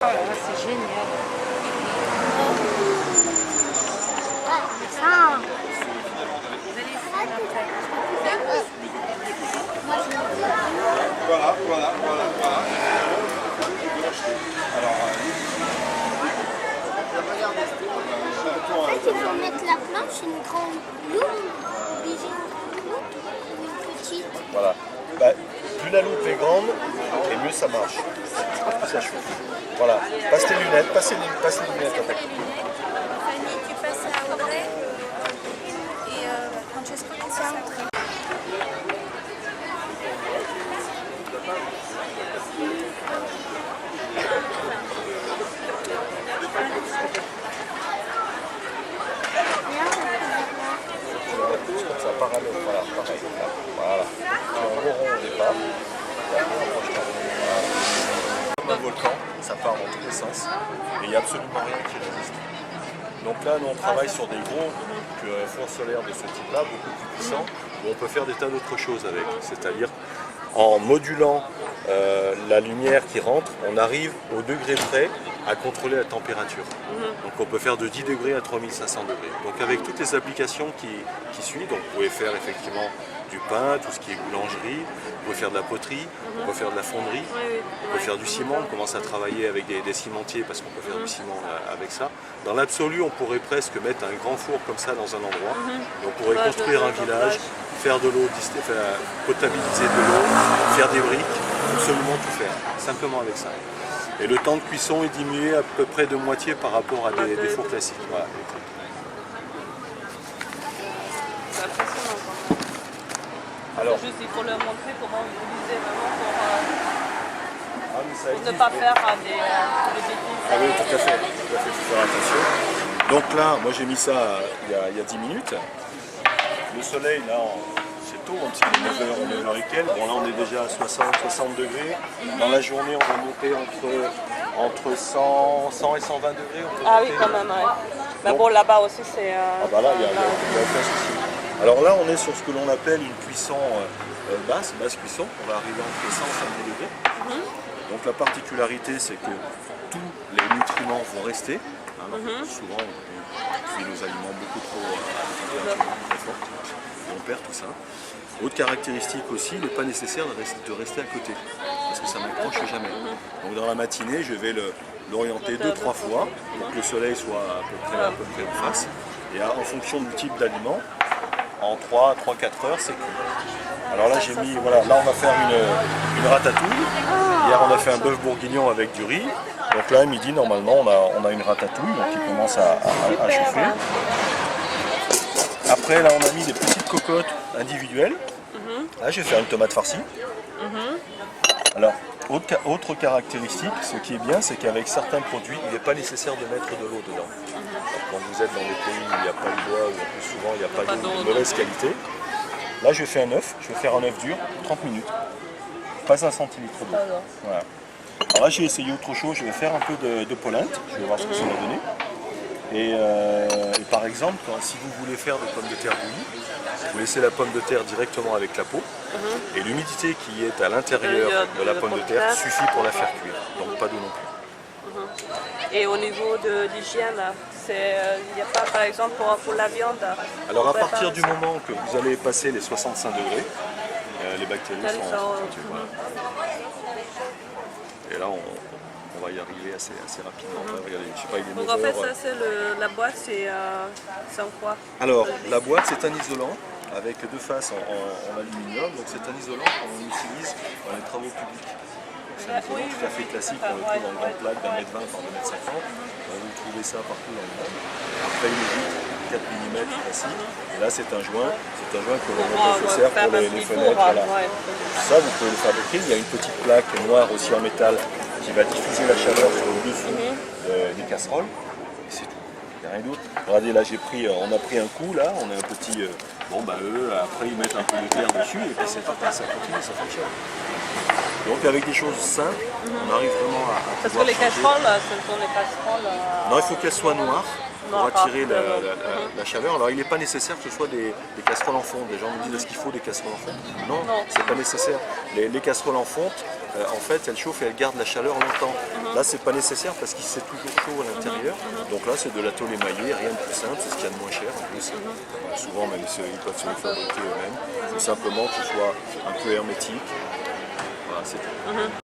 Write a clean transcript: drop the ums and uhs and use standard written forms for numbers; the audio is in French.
Ah, c'est génial. Ah. Voilà. Alors, En fait, il faut mettre la planche, une grande loupe, obligé une loupe ou une petite. voilà. Bah, plus la loupe est grande, et mieux ça marche. Plus ça chauffe. Voilà. Passe tes lunettes, passe les lunettes. Fanny, tu passes à Audrey et Francesco, tu passes à Audrey. Ça parallèle, voilà, pareil. Voilà. Tu as un gros rond au départ. Et après, on approche par là. Comme un volcan, ça part dans tous les sens. Et il n'y a absolument rien qui résiste. Donc là, nous, on travaille sur des gros fours solaires de ce type-là, beaucoup plus puissants, où on peut faire des tas d'autres choses avec. C'est-à-dire, en modulant la lumière qui rentre, on arrive au degré près à contrôler la température. Donc on peut faire de 10 degrés à 3500 degrés. Donc avec toutes les applications qui suivent, donc vous pouvez faire effectivement du pain, tout ce qui est boulangerie, vous pouvez faire de la poterie, on peut faire de la fonderie, on peut faire du ciment, on commence à travailler avec des cimentiers parce qu'on peut faire du ciment avec ça. Dans l'absolu, on pourrait presque mettre un grand four comme ça dans un endroit, et on pourrait construire un village, faire de l'eau, potabiliser de l'eau, faire des briques, absolument tout faire, simplement avec ça. Et le temps de cuisson est diminué à peu près de moitié par rapport à des fours classiques. Voilà. C'est impressionnant quand même. Alors, Juste, il faut leur montrer comment utiliser vraiment ça pour ne existe, pas mais- faire des bêtises. Ah oui, tout à fait, il faut faire attention. Donc là, moi j'ai mis ça il y a 10 minutes. Le soleil, là, c'est tôt, un petit peu 9h et quelques. Bon, là, on est déjà à 60 degrés. Dans la journée, on va monter entre 100 et 120 degrés. On peut Ah oui, monter. quand même, ouais. Mais Donc- bon, là-bas aussi, c'est... Ah bah là, il n'y a aucun souci. Alors là, on est sur ce que l'on appelle une cuisson basse cuisson. On va arriver entre 100 et 110 degrés. Donc la particularité, c'est que tous les nutriments vont rester. Alors, souvent, on cuit nos aliments beaucoup trop à température très forte. Et on perd tout ça. Autre caractéristique aussi, il n'est pas nécessaire de rester à côté. Parce que ça n'accroche jamais. Donc dans la matinée, je vais l'orienter 2-3 fois pour que le soleil soit à peu près en face. Et en fonction du type d'aliment, en 3-4 heures, c'est cuit. Alors là, j'ai mis, voilà, là on va faire une ratatouille. Hier, on a fait un bœuf bourguignon avec du riz. Donc là, à midi, normalement, on a une ratatouille donc qui commence à chauffer. Après, là, on a mis des petites cocottes individuelles. Là, je vais faire une tomate farcie. Alors, autre caractéristique, ce qui est bien, c'est qu'avec certains produits, il n'est pas nécessaire de mettre de l'eau dedans. Quand vous êtes dans des pays où il n'y a pas de bois, ou plus souvent il n'y a pas d'eau de mauvaise qualité, là je fais un œuf, je vais faire un œuf dur, 30 minutes, pas un centilitre d'eau. Voilà. Alors là j'ai essayé autre chose, je vais faire un peu de polenta, je vais voir ce que ça va donner. Et par exemple, si vous voulez faire des pommes de terre bouillies, vous laissez la pomme de terre directement avec la peau, et l'humidité qui est à l'intérieur de la pomme de terre suffit pour la faire cuire, donc pas d'eau non plus. Et au niveau de l'hygiène, il n'y a pas, par exemple, pour la viande. Alors à on prépare partir du ça. moment que vous allez passer les 65 degrés, les bactéries Elles sont sont, constituées. Voilà. Et là on va y arriver assez rapidement. Regardez, je sais pas, il est Donc 9 en fait, heures. ça, c'est la boîte, c'est en quoi? Alors la boîte c'est un isolant avec deux faces en aluminium, donc c'est un isolant qu'on utilise dans les travaux publics. C'est un isolant tout à fait classique, on le trouve en grande plaque d'1 m 20 par 2 m 50. Vous trouvez ça partout dans le monde. Après une vitre 4 mm classique. Et là c'est un joint que l'on se sert pour les fenêtres. Voilà. Ça vous pouvez le fabriquer. Il y a une petite plaque noire aussi en métal qui va diffuser la chaleur sur le dessous des casseroles. Et c'est tout. Il n'y a rien d'autre. Regardez là on a pris un coup là, on a un petit. Bon bah eux après ils mettent un peu de terre dessus et puis c'est tout, ça continue, ça fonctionne. Donc avec des choses simples, on arrive vraiment à Parce que pouvoir les changer. casseroles, ce sont les casseroles... Non, il faut qu'elles soient noires. pour Non, attirer pas la chaleur. Alors il n'est pas nécessaire que ce soit des casseroles en fonte. Des gens me disent est-ce qu'il faut des casseroles en fonte? Non, Non. c'est pas nécessaire. Les casseroles en fonte, en fait, elles chauffent et elles gardent la chaleur longtemps. Là, c'est pas nécessaire parce qu'il c'est toujours chaud à l'intérieur. Donc là, c'est de la tôle émaillée, rien de plus simple, c'est ce qu'il y a de moins cher en plus. Souvent, même ils peuvent se le fabriquer eux-mêmes. Il faut simplement que ce soit un peu hermétique. Voilà, c'est tout.